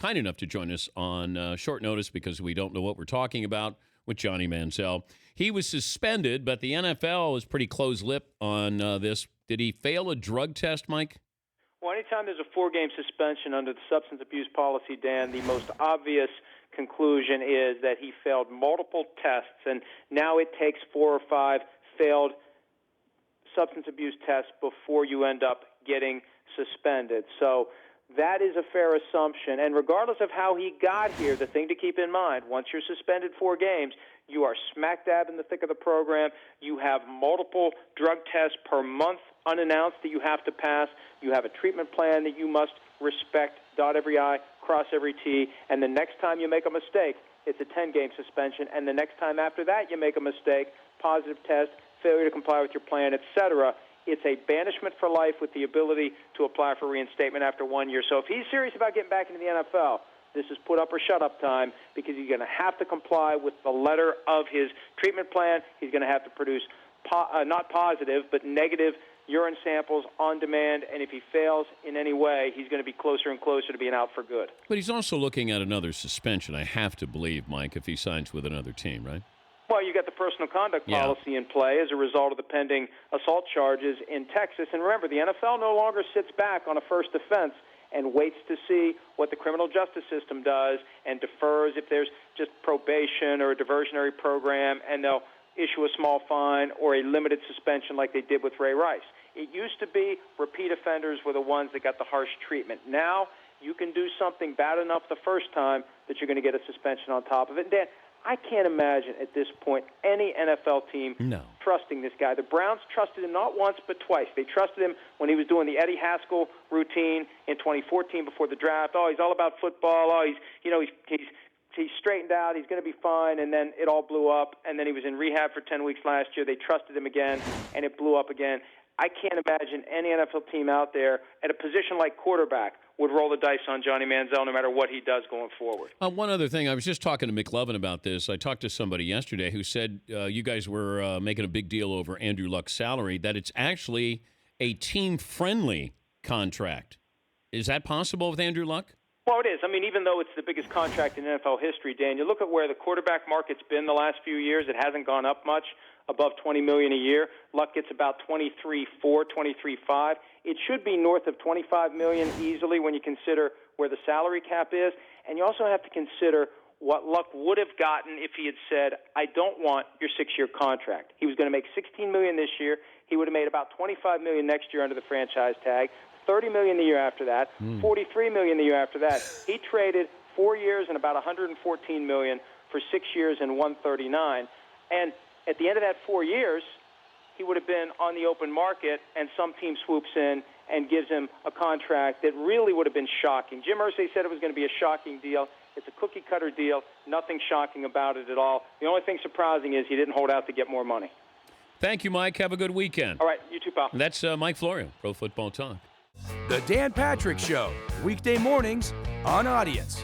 kind enough to join us on short notice because we don't know what we're talking about with Johnny Manziel. He was suspended, but the NFL is pretty close-lipped on this. Did he fail a drug test, Mike? Well, anytime there's a 4-game suspension under the substance abuse policy, Dan, the most obvious conclusion is that he failed multiple tests, and now it takes 4 or 5 failed substance abuse tests before you end up getting suspended. So that is a fair assumption. And regardless of how he got here, the thing to keep in mind, once you're suspended 4 games, you are smack dab in the thick of the program. You have multiple drug tests per month unannounced that you have to pass. You have a treatment plan that you must respect, dot every I, cross every T. And the next time you make a mistake, it's a 10-game suspension. And the next time after that you make a mistake, positive test, failure to comply with your plan, etc., it's a banishment for life with the ability to apply for reinstatement after 1 year. So if he's serious about getting back into the NFL, this is put up or shut up time because he's going to have to comply with the letter of his treatment plan. He's going to have to produce not positive but negative urine samples on demand, and if he fails in any way, he's going to be closer and closer to being out for good. But he's also looking at another suspension, I have to believe, Mike, if he signs with another team, right? Well, you got the personal conduct policy in play as a result of the pending assault charges in Texas. And remember, the NFL no longer sits back on a first offense and waits to see what the criminal justice system does and defers if there's just probation or a diversionary program, and they'll issue a small fine or a limited suspension like they did with Ray Rice. It used to be repeat offenders were the ones that got the harsh treatment. Now you can do something bad enough the first time that you're going to get a suspension on top of it. And Dan, I can't imagine at this point any NFL team trusting this guy. The Browns trusted him not once but twice. They trusted him when he was doing the Eddie Haskell routine in 2014 before the draft. Oh, he's all about football. Oh, he's straightened out. He's going to be fine. And then it all blew up. And then he was in rehab for 10 weeks last year. They trusted him again, and it blew up again. I can't imagine any NFL team out there at a position like quarterback would roll the dice on Johnny Manziel no matter what he does going forward. One other thing, I was just talking to McLovin about this. I talked to somebody yesterday who said you guys were making a big deal over Andrew Luck's salary, that it's actually a team-friendly contract. Is that possible with Andrew Luck? Well, it is. I mean, even though it's the biggest contract in NFL history, Dan, you look at where the quarterback market's been the last few years, it hasn't gone up much, above $20 million a year. Luck gets about $23.4, $23.5. It should be north of $25 million easily when you consider where the salary cap is. And you also have to consider what Luck would have gotten if he had said, I don't want your 6-year contract. He was going to make $16 million this year. He would have made about $25 million next year under the franchise tag, $30 million the year after that, $43 million the year after that. He traded 4 years and about $114 million for 6 years and $139. And at the end of that 4 years, he would have been on the open market, and some team swoops in and gives him a contract that really would have been shocking. Jim Irsay said it was going to be a shocking deal. It's a cookie-cutter deal. Nothing shocking about it at all. The only thing surprising is he didn't hold out to get more money. Thank you, Mike. Have a good weekend. All right, you too, pal. That's Mike Florio, Pro Football Talk. The Dan Patrick Show, weekday mornings on Audience.